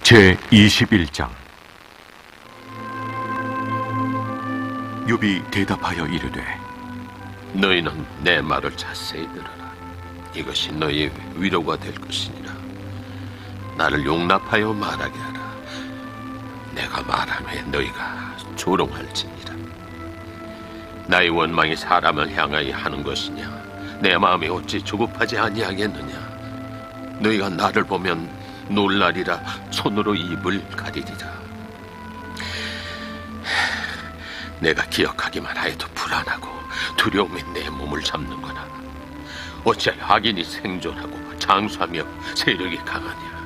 제21장. 욥이 대답하여 이르되, 너희는 내 말을 자세히 들어라. 이것이 너희의 위로가 될 것이니라. 나를 용납하여 말하게 하라. 내가 말한 후에 너희가 조롱할지니라. 나의 원망이 사람을 향하여 하는 것이냐? 내 마음이 어찌 조급하지 아니하겠느냐? 너희가 나를 보면 놀라리라. 손으로 입을 가리리라. 내가 기억하기만 하여도 불안하고 두려움이 내 몸을 잡는구나. 어찌하여 악인이 생존하고 장수하며 세력이 강하냐?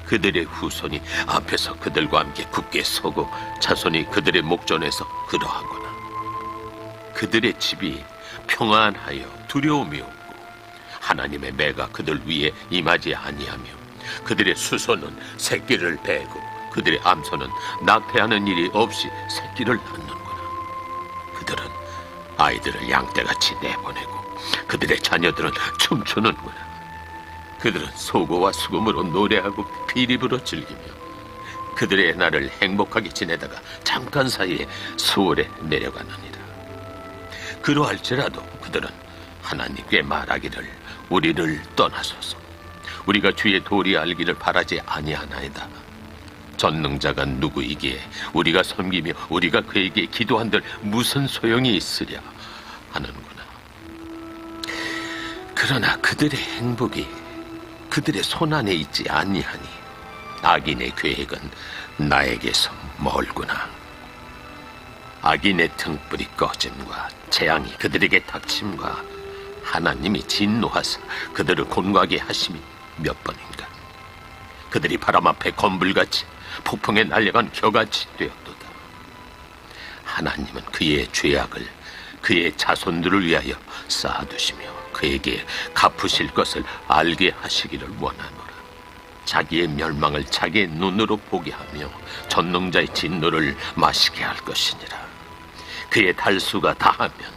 그들의 후손이 앞에서 그들과 함께 굳게 서고 자손이 그들의 목전에서 그러하구나. 그들의 집이 평안하여 두려움이 없고 하나님의 매가 그들 위에 임하지 아니하며 그들의 수소는 새끼를 베고 그들의 암소는 낙태하는 일이 없이 새끼를 낳는구나. 그들은 아이들을 양떼같이 내보내고 그들의 자녀들은 춤추는구나. 그들은 소고와 수금으로 노래하고 비립으로 즐기며 그들의 날을 행복하게 지내다가 잠깐 사이에 수월에 내려가느니라. 그러할지라도 그들은 하나님께 말하기를 우리를 떠나소서. 우리가 주의 도리 알기를 바라지 아니하나이다. 전능자가 누구이기에 우리가 섬기며 우리가 그에게 기도한들 무슨 소용이 있으랴 하는구나. 그러나 그들의 행복이 그들의 손안에 있지 아니하니 악인의 계획은 나에게서 멀구나. 악인의 등불이 꺼짐과 재앙이 그들에게 닥침과 하나님이 진노하사 그들을 곤고하게 하심이 몇 번인가. 그들이 바람 앞에 건불같이 폭풍에 날려간 겨같이 되었도다. 하나님은 그의 죄악을 그의 자손들을 위하여 쌓아두시며 그에게 갚으실 것을 알게 하시기를 원하노라. 자기의 멸망을 자기의 눈으로 보게 하며 전능자의 진노를 마시게 할 것이니라. 그의 달수가 다하면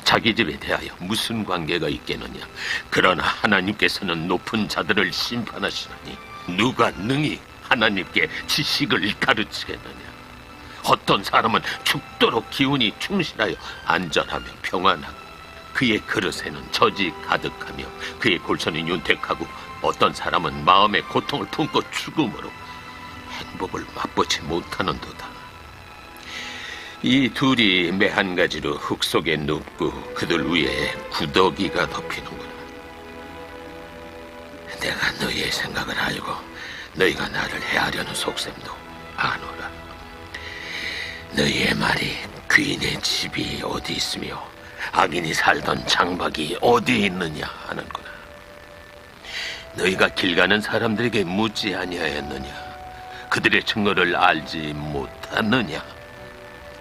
자기 집에 대하여 무슨 관계가 있겠느냐? 그러나 하나님께서는 높은 자들을 심판하시나니 누가 능히 하나님께 지식을 가르치겠느냐? 어떤 사람은 죽도록 기운이 충실하여 안전하며 평안하고 그의 그릇에는 젖이 가득하며 그의 골선이 윤택하고 어떤 사람은 마음의 고통을 품고 죽음으로 행복을 맛보지 못하는도다. 이 둘이 매 한 가지로 흙 속에 눕고 그들 위에 구더기가 덮이는구나. 내가 너희의 생각을 알고 너희가 나를 해하려는 속셈도 아노라. 너희의 말이 귀인의 집이 어디 있으며 악인이 살던 장막이 어디 있느냐 하는구나. 너희가 길 가는 사람들에게 묻지 아니하였느냐? 그들의 증거를 알지 못하느냐?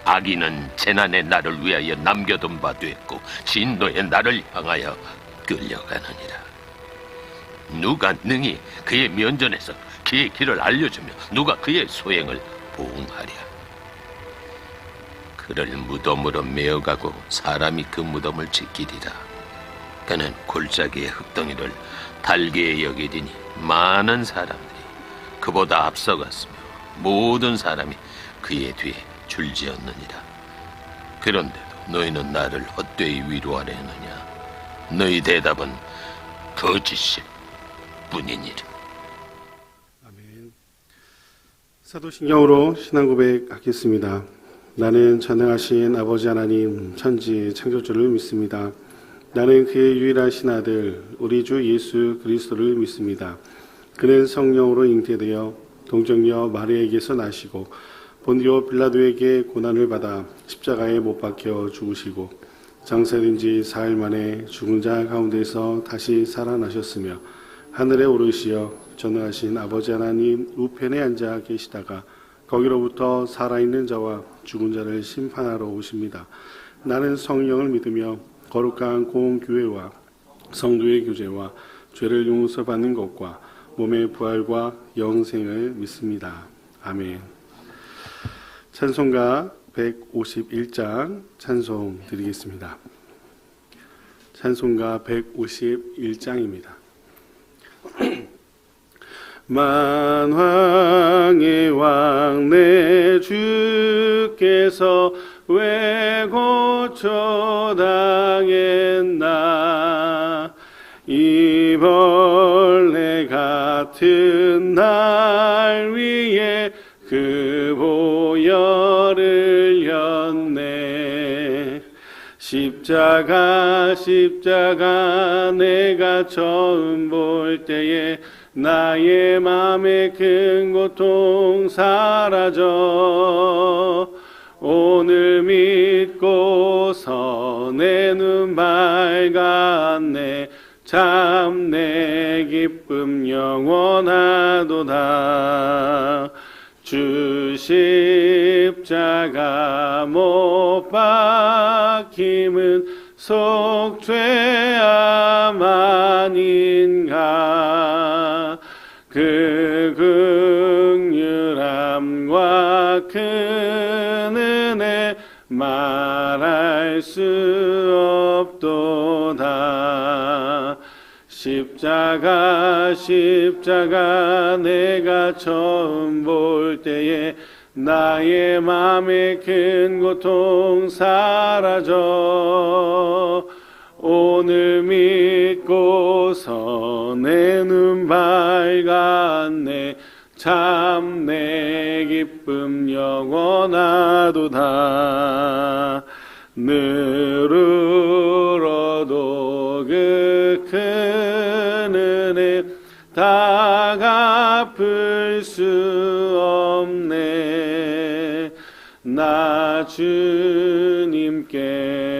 악인은 재난의 날을 위하여 남겨둔 바 됐고 진노의 날을 향하여 끌려가느니라. 누가 능히 그의 면전에서 그의 길을 알려주며 누가 그의 소행을 보응하랴? 그를 무덤으로 메어가고 사람이 그 무덤을 지키리라. 그는 골짜기의 흙덩이를 달게 여기리니 많은 사람들이 그보다 앞서갔으며 모든 사람이 그의 뒤에 줄지었느니라. 그런데도 너희는 나를 헛되이 위로하려 하느냐? 너희 대답은 거짓일 뿐이니라. 아멘. 사도신경으로 신앙 고백하겠습니다. 나는 전능하신 아버지 하나님 천지 창조주를 믿습니다. 나는 그의 유일하신 아들 우리 주 예수 그리스도를 믿습니다. 그는 성령으로 잉태되어 동정녀 마리아에게서 나시고 본디오 빌라도에게 고난을 받아 십자가에 못 박혀 죽으시고 장사된 지 4일 만에 죽은 자 가운데서 다시 살아나셨으며 하늘에 오르시어 전능하신 아버지 하나님 우편에 앉아 계시다가 거기로부터 살아있는 자와 죽은 자를 심판하러 오십니다. 나는 성령을 믿으며 거룩한 공교회와 성도의 교제와 죄를 용서받는 것과 몸의 부활과 영생을 믿습니다. 아멘. 찬송가 151장 찬송 드리겠습니다. 찬송가 151장입니다. 만왕의 왕 내 주께서 왜 고초당했나. 이 벌레 같은 날 위에 그 보혈을 흘렸네. 십자가 내가 처음 볼 때에 나의 맘에 큰 고통 사라져. 오늘 믿고서 내 눈 밝았네. 참 내 기쁨 영원하도다. 주 십자가 못 박힘은 속죄함 아닌가. 그 긍휼함과 큰 은혜 말할 수 없도다. 십자가 내가 처음 볼 때에 나의 맘에 큰 고통 사라져. 오늘 믿고서 내 눈 밝았네. 참 내 기쁨 영원하도다. 늘 울어도 그 큰 은혜 다 갚을 수 없네. 나 주님께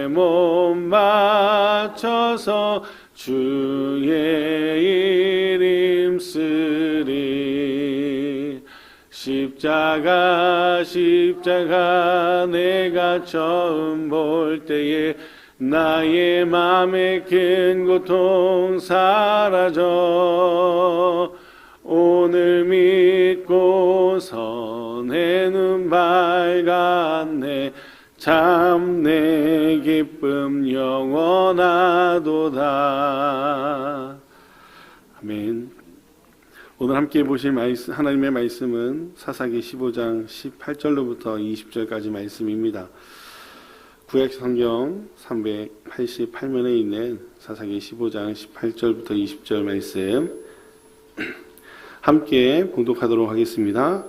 몸 바쳐서 주의 이름 쓰리. 십자가 내가 처음 볼 때에 나의 맘에 큰 고통 사라져. 오늘 믿고서 내 눈 밝았네. 참 내 기쁨 영원하도다. 아멘. 오늘 함께 보실 하나님의 말씀은 사사기 15장 18절로부터 20절까지 말씀입니다. 구약 성경 388면에 있는 사사기 15장 18절부터 20절 말씀 함께 봉독하도록 하겠습니다.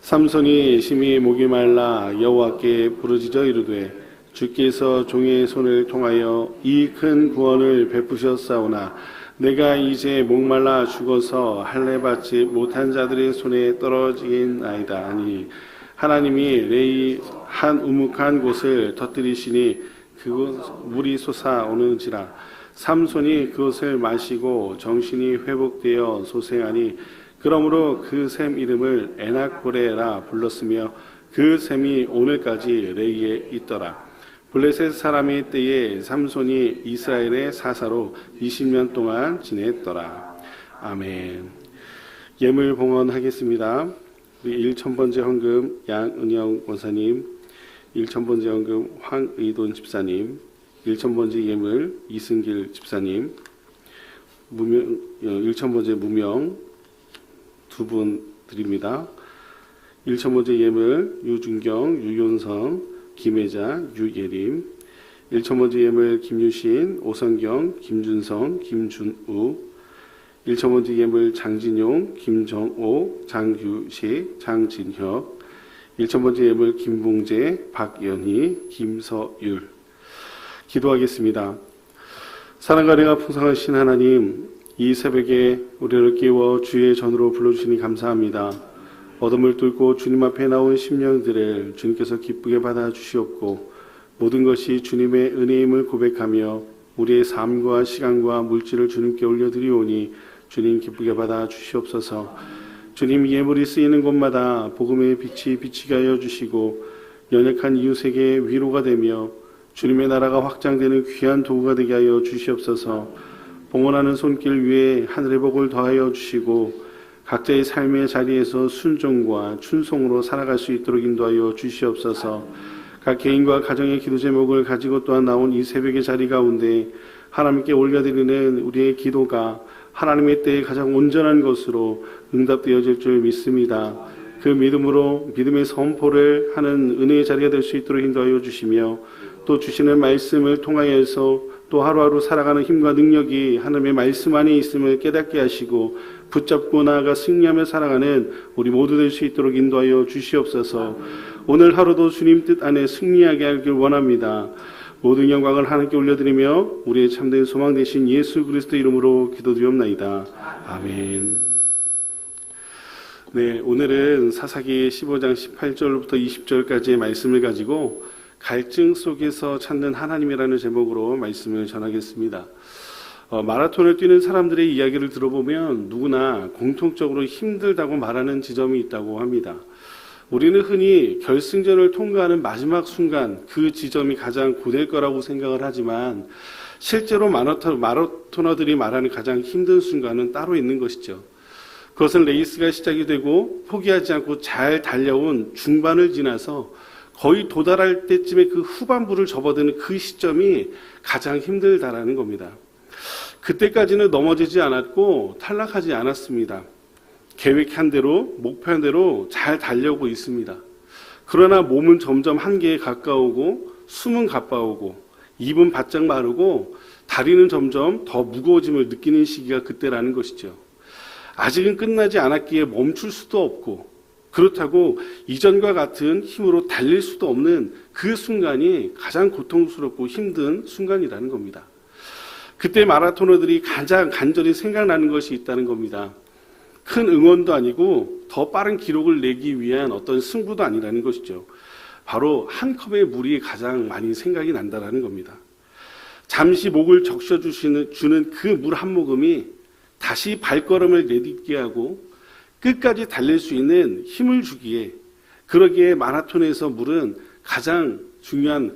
삼손이 심히 목이 말라 여호와께 부르짖어 이르되 주께서 종의 손을 통하여 이 큰 구원을 베푸셨사오나 내가 이제 목말라 죽어서 할례 받지 못한 자들의 손에 떨어지겠나이다 하니 하나님이 레이 한 우묵한 곳을 터뜨리시니 그곳 물이 솟아오는지라. 삼손이 그것을 마시고 정신이 회복되어 소생하니 그러므로 그 샘 이름을 에나코레라 불렀으며 그 샘이 오늘까지 레이에 있더라. 블레셋 사람의 때에 삼손이 이스라엘의 사사로 20년 동안 지냈더라. 아멘. 예물 봉헌하겠습니다. 우리 1000번째 헌금 양은영 원사님, 1000번째 헌금 황의돈 집사님, 1000번째 예물 이승길 집사님, 1000번째 무명 두 분 드립니다. 1000번째 예물 유준경, 유윤성, 김혜자, 유예림, 1000번째 예물 김유신, 오성경, 김준성, 김준우, 1000번째 예물 장진용, 김정오, 장규식, 장진혁, 1000번째 예물 김봉재, 박연희, 김서율. 기도하겠습니다. 사랑과 은혜가 풍성하신 하나님, 이 새벽에 우리를 깨워 주의 전으로 불러주시니 감사합니다. 어둠을 뚫고 주님 앞에 나온 심령들을 주님께서 기쁘게 받아주시옵고 모든 것이 주님의 은혜임을 고백하며 우리의 삶과 시간과 물질을 주님께 올려드리오니 주님 기쁘게 받아주시옵소서. 주님 예물이 쓰이는 곳마다 복음의 빛이 비치게 하여 주시고 연약한 이웃에게 위로가 되며 주님의 나라가 확장되는 귀한 도구가 되게 하여 주시옵소서. 봉헌하는 손길 위에 하늘의 복을 더하여 주시고 각자의 삶의 자리에서 순종과 충성으로 살아갈 수 있도록 인도하여 주시옵소서. 각 개인과 가정의 기도 제목을 가지고 또한 나온 이 새벽의 자리 가운데 하나님께 올려드리는 우리의 기도가 하나님의 때에 가장 온전한 것으로 응답되어질 줄 믿습니다. 그 믿음으로 믿음의 선포를 하는 은혜의 자리가 될 수 있도록 인도하여 주시며, 또 주시는 말씀을 통하여서 또 하루하루 살아가는 힘과 능력이 하나님의 말씀 안에 있음을 깨닫게 하시고 붙잡고 나아가 승리하며 살아가는 우리 모두 될 수 있도록 인도하여 주시옵소서. 오늘 하루도 주님 뜻 안에 승리하게 하길 원합니다. 모든 영광을 하나님께 올려드리며 우리의 참된 소망 되신 예수 그리스도 이름으로 기도드리옵나이다. 아멘. 네, 오늘은 사사기 15장 18절부터 20절까지의 말씀을 가지고 갈증 속에서 찾는 하나님이라는 제목으로 말씀을 전하겠습니다. 마라톤을 뛰는 사람들의 이야기를 들어보면 누구나 공통적으로 힘들다고 말하는 지점이 있다고 합니다. 우리는 흔히 결승전을 통과하는 마지막 순간 그 지점이 가장 고될 거라고 생각을 하지만 실제로 마라토너들이 말하는 가장 힘든 순간은 따로 있는 것이죠. 그것은 레이스가 시작이 되고 포기하지 않고 잘 달려온 중반을 지나서 거의 도달할 때쯤에 그 후반부를 접어드는 그 시점이 가장 힘들다라는 겁니다. 그때까지는 넘어지지 않았고 탈락하지 않았습니다. 계획한 대로, 목표한 대로 잘 달려오고 있습니다. 그러나 몸은 점점 한계에 가까우고 숨은 가빠오고 입은 바짝 마르고 다리는 점점 더 무거워짐을 느끼는 시기가 그때라는 것이죠. 아직은 끝나지 않았기에 멈출 수도 없고 그렇다고 이전과 같은 힘으로 달릴 수도 없는 그 순간이 가장 고통스럽고 힘든 순간이라는 겁니다. 그때 마라토너들이 가장 간절히 생각나는 것이 있다는 겁니다. 큰 응원도 아니고 더 빠른 기록을 내기 위한 어떤 승부도 아니라는 것이죠. 바로 한 컵의 물이 가장 많이 생각이 난다는 겁니다. 잠시 목을 적셔주는 그 물 한 모금이 다시 발걸음을 내딛게 하고 끝까지 달릴 수 있는 힘을 주기에, 그러기에 마라톤에서 물은 가장 중요한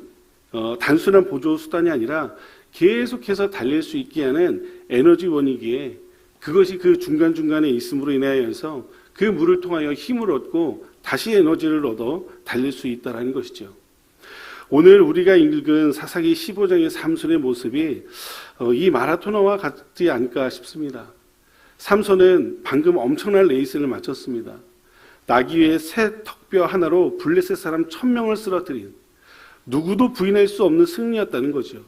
단순한 보조 수단이 아니라 계속해서 달릴 수 있게 하는 에너지원이기에 그것이 그 중간중간에 있음으로 인하여서 그 물을 통하여 힘을 얻고 다시 에너지를 얻어 달릴 수 있다는 것이죠. 오늘 우리가 읽은 사사기 15장의 삼손의 모습이 이 마라토너와 같지 않을까 싶습니다. 삼손은 방금 엄청난 레이스를 마쳤습니다. 나귀의 새 턱뼈 하나로 블레셋 사람 1000명을 쓰러뜨린, 누구도 부인할 수 없는 승리였다는 거죠.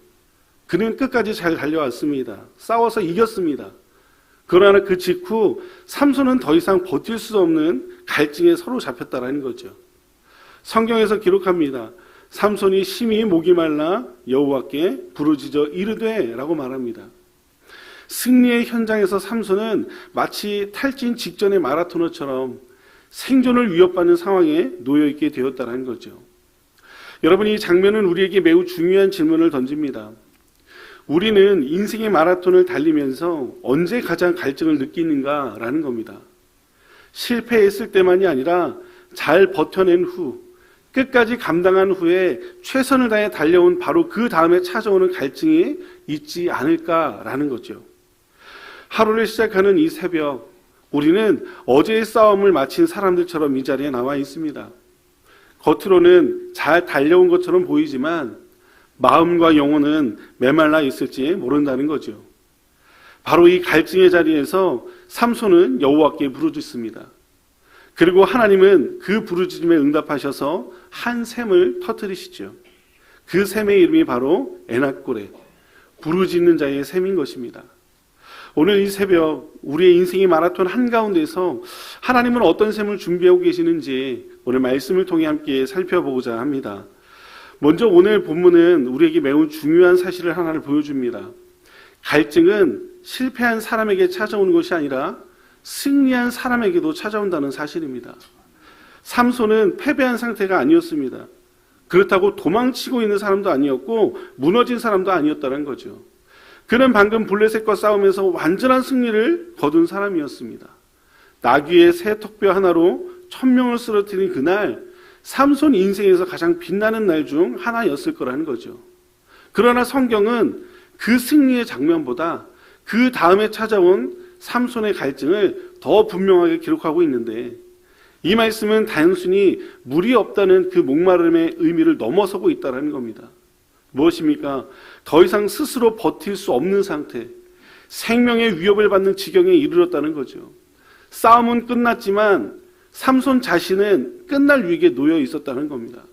그는 끝까지 잘 달려왔습니다. 싸워서 이겼습니다. 그러나 그 직후 삼손은 더 이상 버틸 수 없는 갈증에 서로 잡혔다는 거죠. 성경에서 기록합니다. 삼손이 심히 목이 말라 여호와께 부르짖어 이르되 라고 말합니다. 승리의 현장에서 삼손은 마치 탈진 직전의 마라토너처럼 생존을 위협받는 상황에 놓여있게 되었다는 거죠. 여러분, 이 장면은 우리에게 매우 중요한 질문을 던집니다. 우리는 인생의 마라톤을 달리면서 언제 가장 갈증을 느끼는가라는 겁니다. 실패했을 때만이 아니라 잘 버텨낸 후, 끝까지 감당한 후에 최선을 다해 달려온 바로 그 다음에 찾아오는 갈증이 있지 않을까라는 거죠. 하루를 시작하는 이 새벽, 우리는 어제의 싸움을 마친 사람들처럼 이 자리에 나와 있습니다. 겉으로는 잘 달려온 것처럼 보이지만 마음과 영혼은 메말라 있을지 모른다는 거죠. 바로 이 갈증의 자리에서 삼손은 여호와께 부르짖습니다. 그리고 하나님은 그 부르짖음에 응답하셔서 한 샘을 터뜨리시죠. 그 샘의 이름이 바로 에낙고레, 부르짖는 자의 샘인 것입니다. 오늘 이 새벽 우리의 인생의 마라톤 한가운데서 하나님은 어떤 샘을 준비하고 계시는지 오늘 말씀을 통해 함께 살펴보고자 합니다. 먼저 오늘 본문은 우리에게 매우 중요한 사실을 하나를 보여줍니다. 갈증은 실패한 사람에게 찾아오는 것이 아니라 승리한 사람에게도 찾아온다는 사실입니다. 삼손은 패배한 상태가 아니었습니다. 그렇다고 도망치고 있는 사람도 아니었고 무너진 사람도 아니었다는 거죠. 그는 방금 블레셋과 싸우면서 완전한 승리를 거둔 사람이었습니다. 나귀의 새 턱뼈 하나로 1000명을 쓰러뜨린 그날, 삼손 인생에서 가장 빛나는 날 중 하나였을 거라는 거죠. 그러나 성경은 그 승리의 장면보다 그 다음에 찾아온 삼손의 갈증을 더 분명하게 기록하고 있는데, 이 말씀은 단순히 물이 없다는 그 목마름의 의미를 넘어서고 있다는 겁니다. 무엇입니까? 더 이상 스스로 버틸 수 없는 상태, 생명의 위협을 받는 지경에 이르렀다는 거죠. 싸움은 끝났지만 삼손 자신은 끝날 위기에 놓여 있었다는 겁니다.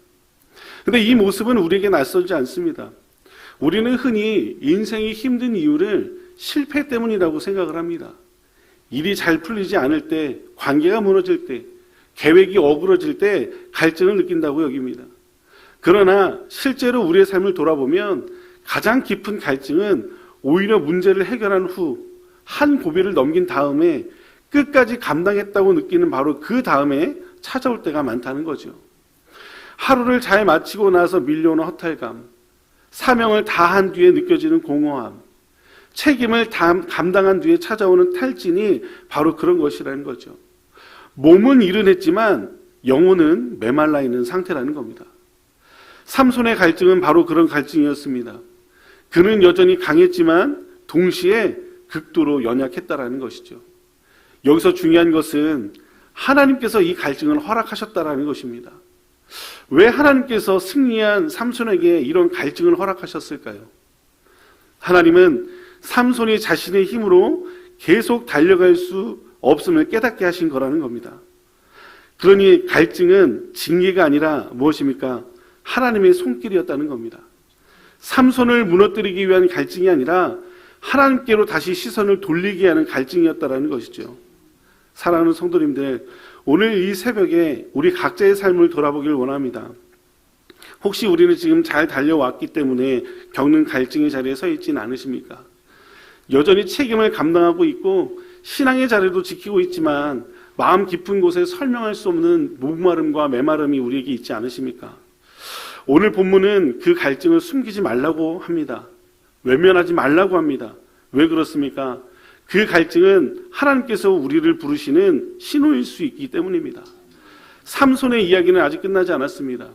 근데 이 모습은 우리에게 낯설지 않습니다. 우리는 흔히 인생이 힘든 이유를 실패 때문이라고 생각을 합니다. 일이 잘 풀리지 않을 때, 관계가 무너질 때, 계획이 어그러질 때 갈증을 느낀다고 여깁니다. 그러나 실제로 우리의 삶을 돌아보면 가장 깊은 갈증은 오히려 문제를 해결한 후 한 고비를 넘긴 다음에 끝까지 감당했다고 느끼는 바로 그 다음에 찾아올 때가 많다는 거죠. 하루를 잘 마치고 나서 밀려오는 허탈감, 사명을 다한 뒤에 느껴지는 공허함, 책임을 감당한 뒤에 찾아오는 탈진이 바로 그런 것이라는 거죠. 몸은 일은 했지만 영혼은 메말라 있는 상태라는 겁니다. 삼손의 갈증은 바로 그런 갈증이었습니다. 그는 여전히 강했지만 동시에 극도로 연약했다라는 것이죠. 여기서 중요한 것은 하나님께서 이 갈증을 허락하셨다라는 것입니다. 왜 하나님께서 승리한 삼손에게 이런 갈증을 허락하셨을까요? 하나님은 삼손이 자신의 힘으로 계속 달려갈 수 없음을 깨닫게 하신 거라는 겁니다. 그러니 갈증은 징계가 아니라 무엇입니까? 하나님의 손길이었다는 겁니다. 삼손을 무너뜨리기 위한 갈증이 아니라 하나님께로 다시 시선을 돌리게 하는 갈증이었다는 것이죠. 사랑하는 성도님들, 오늘 이 새벽에 우리 각자의 삶을 돌아보길 원합니다. 혹시 우리는 지금 잘 달려왔기 때문에 겪는 갈증의 자리에 서 있지는 않으십니까? 여전히 책임을 감당하고 있고 신앙의 자리도 지키고 있지만 마음 깊은 곳에 설명할 수 없는 목마름과 메마름이 우리에게 있지 않으십니까? 오늘 본문은 그 갈증을 숨기지 말라고 합니다. 외면하지 말라고 합니다. 왜 그렇습니까? 그 갈증은 하나님께서 우리를 부르시는 신호일 수 있기 때문입니다. 삼손의 이야기는 아직 끝나지 않았습니다.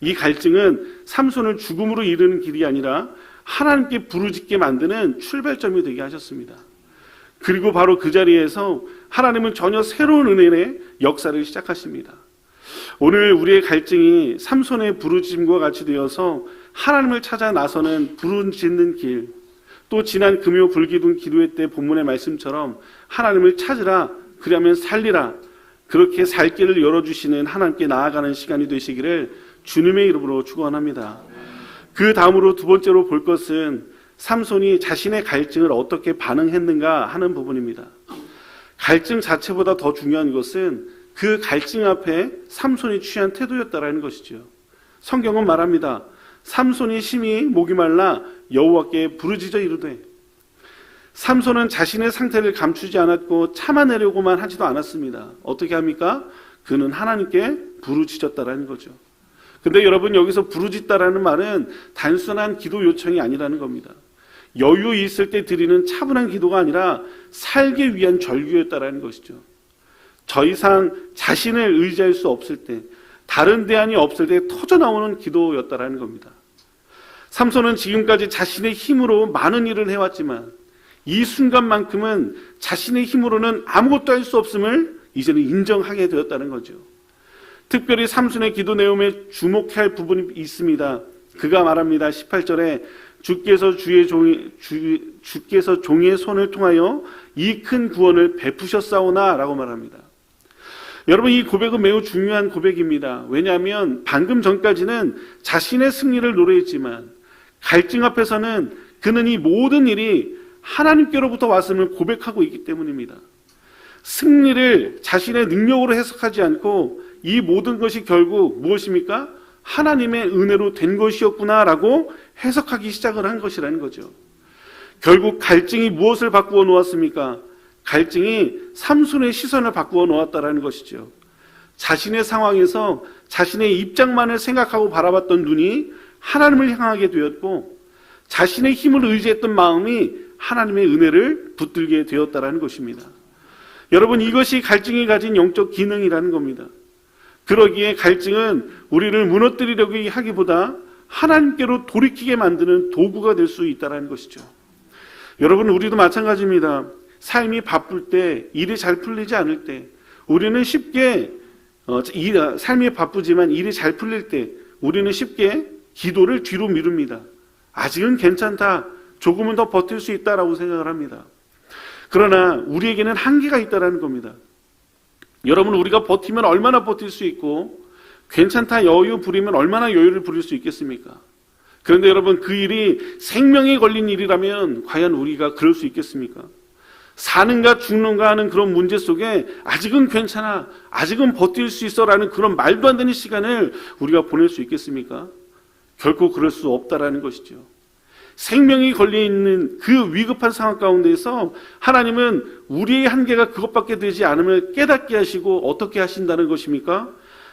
이 갈증은 삼손을 죽음으로 이르는 길이 아니라 하나님께 부르짖게 만드는 출발점이 되게 하셨습니다. 그리고 바로 그 자리에서 하나님은 전혀 새로운 은혜의 역사를 시작하십니다. 오늘 우리의 갈증이 삼손의 부르짖음과 같이 되어서 하나님을 찾아 나서는 부르짖는 길, 또 지난 금요 불기둥 기도회 때 본문의 말씀처럼 하나님을 찾으라, 그러면 살리라, 그렇게 살 길을 열어주시는 하나님께 나아가는 시간이 되시기를 주님의 이름으로 축원합니다. 그 다음으로 두 번째로 볼 것은 삼손이 자신의 갈증을 어떻게 반응했는가 하는 부분입니다. 갈증 자체보다 더 중요한 것은 그 갈증 앞에 삼손이 취한 태도였다라는 것이죠. 성경은 말합니다. 삼손이 심히 목이 말라 여호와께 부르짖어 이르되, 삼손은 자신의 상태를 감추지 않았고 참아내려고만 하지도 않았습니다. 어떻게 합니까? 그는 하나님께 부르짖었다라는 거죠. 근데 여러분, 여기서 부르짖다라는 말은 단순한 기도 요청이 아니라는 겁니다. 여유 있을 때 드리는 차분한 기도가 아니라 살기 위한 절규였다라는 것이죠. 더 이상 자신을 의지할 수 없을 때, 다른 대안이 없을 때 터져나오는 기도였다라는 겁니다. 삼손은 지금까지 자신의 힘으로 많은 일을 해왔지만 이 순간만큼은 자신의 힘으로는 아무것도 할 수 없음을 이제는 인정하게 되었다는 거죠. 특별히 삼손의 기도 내용에 주목할 부분이 있습니다. 그가 말합니다. 18절에 주께서 종의 손을 통하여 이 큰 구원을 베푸셨사오나 라고 말합니다. 여러분, 이 고백은 매우 중요한 고백입니다. 왜냐하면 방금 전까지는 자신의 승리를 노래했지만 갈증 앞에서는 그는 이 모든 일이 하나님께로부터 왔음을 고백하고 있기 때문입니다. 승리를 자신의 능력으로 해석하지 않고 이 모든 것이 결국 무엇입니까? 하나님의 은혜로 된 것이었구나라고 해석하기 시작을 한 것이라는 거죠. 결국 갈증이 무엇을 바꾸어 놓았습니까? 갈증이 삼손의 시선을 바꾸어 놓았다라는 것이죠. 자신의 상황에서 자신의 입장만을 생각하고 바라봤던 눈이 하나님을 향하게 되었고, 자신의 힘을 의지했던 마음이 하나님의 은혜를 붙들게 되었다라는 것입니다. 여러분, 이것이 갈증이 가진 영적 기능이라는 겁니다. 그러기에 갈증은 우리를 무너뜨리려고 하기보다 하나님께로 돌이키게 만드는 도구가 될 수 있다는 것이죠. 여러분, 우리도 마찬가지입니다. 삶이 바쁠 때, 일이 잘 풀리지 않을 때, 우리는 쉽게 삶이 바쁘지만 일이 잘 풀릴 때 우리는 쉽게 기도를 뒤로 미룹니다. 아직은 괜찮다, 조금은 더 버틸 수 있다라고 생각을 합니다. 그러나 우리에게는 한계가 있다는 겁니다. 여러분, 우리가 버티면 얼마나 버틸 수 있고 괜찮다 여유 부리면 얼마나 여유를 부릴 수 있겠습니까? 그런데 여러분, 그 일이 생명이 걸린 일이라면 과연 우리가 그럴 수 있겠습니까? 사는가 죽는가 하는 그런 문제 속에 아직은 괜찮아, 아직은 버틸 수 있어 라는 그런 말도 안 되는 시간을 우리가 보낼 수 있겠습니까? 결코 그럴 수 없다라는 것이죠. 생명이 걸려있는 그 위급한 상황 가운데에서 하나님은 우리의 한계가 그것밖에 되지 않음을 깨닫게 하시고 어떻게 하신다는 것입니까?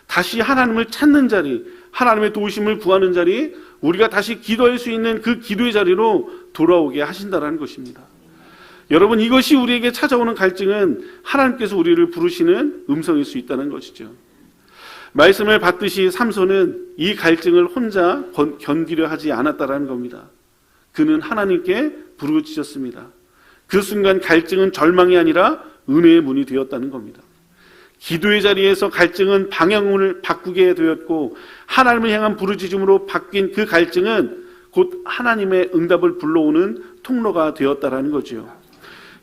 다시 하나님을 찾는 자리, 하나님의 도우심을 구하는 자리, 우리가 다시 기도할 수 있는 그 기도의 자리로 돌아오게 하신다는 것입니다. 여러분, 이것이 우리에게 찾아오는 갈증은 하나님께서 우리를 부르시는 음성일 수 있다는 것이죠. 말씀을 받듯이 삼손은 이 갈증을 혼자 견디려 하지 않았다라는 겁니다. 그는 하나님께 부르짖었습니다. 그 순간 갈증은 절망이 아니라 은혜의 문이 되었다는 겁니다. 기도의 자리에서 갈증은 방향을 바꾸게 되었고 하나님을 향한 부르짖음으로 바뀐 그 갈증은 곧 하나님의 응답을 불러오는 통로가 되었다라는 거죠.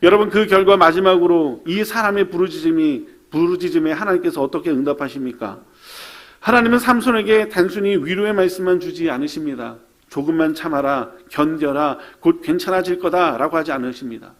여러분, 그 결과 마지막으로 이 사람의 부르짖음에 하나님께서 어떻게 응답하십니까? 하나님은 삼손에게 단순히 위로의 말씀만 주지 않으십니다. 조금만 참아라, 견뎌라, 곧 괜찮아질 거다라고 하지 않으십니다.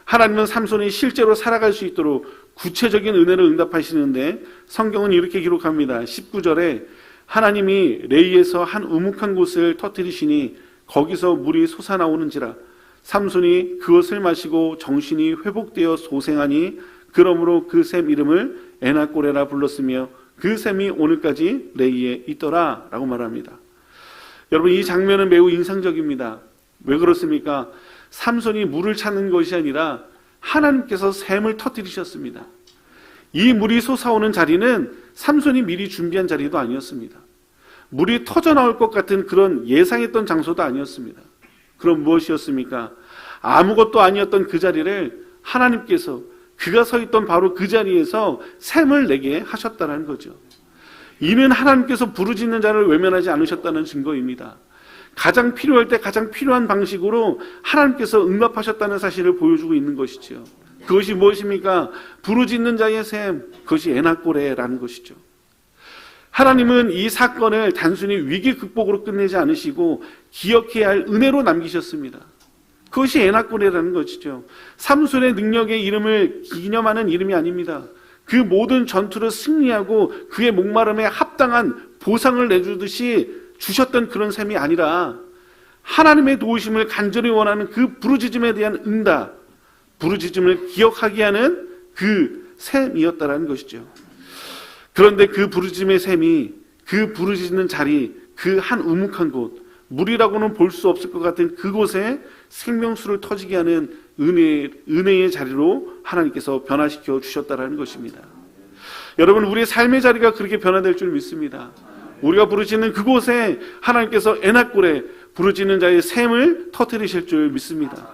하나님은 삼손이 실제로 살아갈 수 있도록 구체적인 은혜를 응답하시는데 성경은 이렇게 기록합니다. 19절에 하나님이 레이에서 한 우묵한 곳을 터뜨리시니 거기서 물이 솟아나오는지라 삼손이 그것을 마시고 정신이 회복되어 소생하니 그러므로 그 샘 이름을 에나꼬레라 불렀으며 그 샘이 오늘까지 레이에 있더라 라고 말합니다. 여러분, 이 장면은 매우 인상적입니다. 왜 그렇습니까? 삼손이 물을 찾는 것이 아니라 하나님께서 샘을 터뜨리셨습니다. 이 물이 솟아오는 자리는 삼손이 미리 준비한 자리도 아니었습니다. 물이 터져나올 것 같은 그런 예상했던 장소도 아니었습니다. 그럼 무엇이었습니까? 아무것도 아니었던 그 자리를 하나님께서 그가 서 있던 바로 그 자리에서 샘을 내게 하셨다는 거죠. 이는 하나님께서 부르짖는 자를 외면하지 않으셨다는 증거입니다. 가장 필요할 때 가장 필요한 방식으로 하나님께서 응답하셨다는 사실을 보여주고 있는 것이죠. 그것이 무엇입니까? 부르짖는 자의 샘, 그것이 에나꼬레라는 것이죠. 하나님은 이 사건을 단순히 위기 극복으로 끝내지 않으시고 기억해야 할 은혜로 남기셨습니다. 그것이 에나꼬레라는 것이죠. 삼손의 능력의 이름을 기념하는 이름이 아닙니다. 그 모든 전투를 승리하고 그의 목마름에 합당한 보상을 내주듯이 주셨던 그런 셈이 아니라 하나님의 도우심을 간절히 원하는 그 부르짖음에 대한 응답, 부르짖음을 기억하게 하는 그 셈이었다라는 것이죠. 그런데 그 부르짖음의 셈이 그 부르짖는 자리, 그 한 우묵한 곳, 물이라고는 볼 수 없을 것 같은 그곳에 생명수를 터지게 하는 은혜의 자리로 하나님께서 변화시켜 주셨다라는 것입니다. 여러분, 우리의 삶의 자리가 그렇게 변화될 줄 믿습니다. 우리가 부르짖는 그곳에 하나님께서 에나꼬레, 부르짖는 자의 샘을 터뜨리실 줄 믿습니다.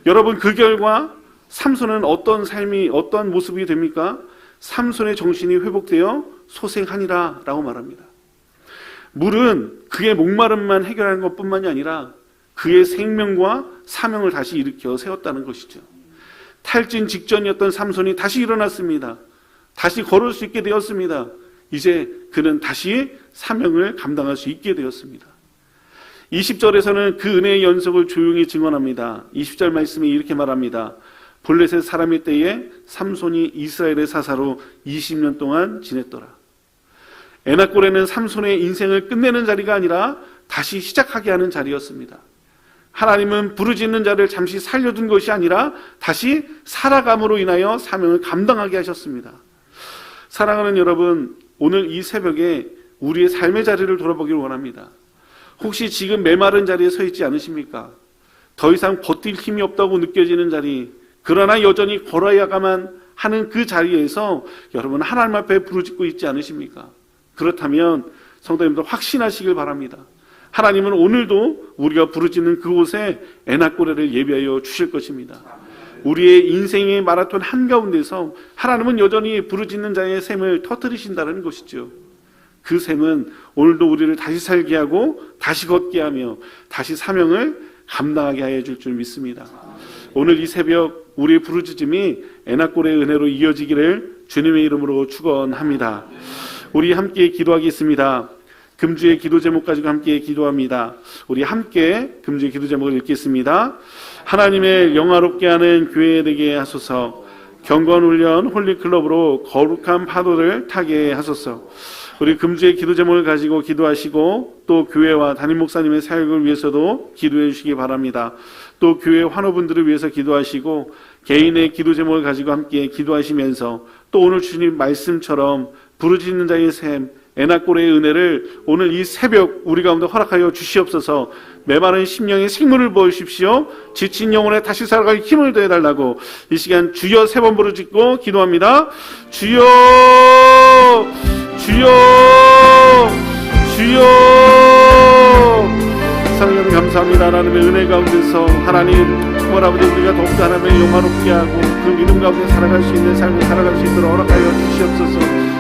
여러분, 그 결과 삼손은 어떤 모습이 됩니까? 삼손의 정신이 회복되어 소생하니라 라고 말합니다. 물은 그의 목마름만 해결하는 것뿐만이 아니라 그의 생명과 사명을 다시 일으켜 세웠다는 것이죠. 탈진 직전이었던 삼손이 다시 일어났습니다. 다시 걸을 수 있게 되었습니다. 이제 그는 다시 사명을 감당할 수 있게 되었습니다. 20절에서는 그 은혜의 연속을 조용히 증언합니다. 20절 말씀이 이렇게 말합니다. 블레셋 사람의 때에 삼손이 이스라엘의 사사로 20년 동안 지냈더라. 에나꼬레는 삼손의 인생을 끝내는 자리가 아니라 다시 시작하게 하는 자리였습니다. 하나님은 부르짖는 자를 잠시 살려둔 것이 아니라 다시 살아감으로 인하여 사명을 감당하게 하셨습니다. 사랑하는 여러분, 오늘 이 새벽에 우리의 삶의 자리를 돌아보기를 원합니다. 혹시 지금 메마른 자리에 서 있지 않으십니까? 더 이상 버틸 힘이 없다고 느껴지는 자리, 그러나 여전히 걸어야만 하는 그 자리에서 여러분 하나님 앞에 부르짖고 있지 않으십니까? 그렇다면 성도님들 확신하시길 바랍니다. 하나님은 오늘도 우리가 부르짖는 그곳에 에나꼬레를 예비하여 주실 것입니다. 우리의 인생의 마라톤 한가운데서 하나님은 여전히 부르짖는 자의 샘을 터뜨리신다는 것이죠. 그 샘은 오늘도 우리를 다시 살게 하고 다시 걷게 하며 다시 사명을 감당하게 하여 줄 줄 믿습니다. 오늘 이 새벽 우리의 부르짖음이 애낙골의 은혜로 이어지기를 주님의 이름으로 축원합니다. 우리 함께 기도하겠습니다. 금주의 기도 제목 가지고 함께 기도합니다. 우리 함께 금주의 기도 제목을 읽겠습니다. 하나님의 영화롭게 하는 교회 되게 하소서. 경건훈련 홀리클럽으로 거룩한 파도를 타게 하소서. 우리 금주의 기도 제목을 가지고 기도하시고 또 교회와 담임 목사님의 사역을 위해서도 기도해 주시기 바랍니다. 또 교회 환우분들을 위해서 기도하시고 개인의 기도 제목을 가지고 함께 기도하시면서 또 오늘 주님 말씀처럼 부르짖는 자의 샘 애낙골의 은혜를 오늘 이 새벽 우리 가운데 허락하여 주시옵소서. 메마른 심령에 생물을 부어주십시오. 지친 영혼에 다시 살아갈 힘을 더해달라고 이 시간 주여 3번 부르짖고 기도합니다. 주여 주여 주여. 사랑하는 여러분 감사합니다. 하나님의 은혜 가운데서 하나님 부활 아버지 우리가 더욱더 하나님의 영화롭게 하고 그 믿음 가운데 살아갈 수 있는 삶을 살아갈 수 있도록 허락하여 주시옵소서.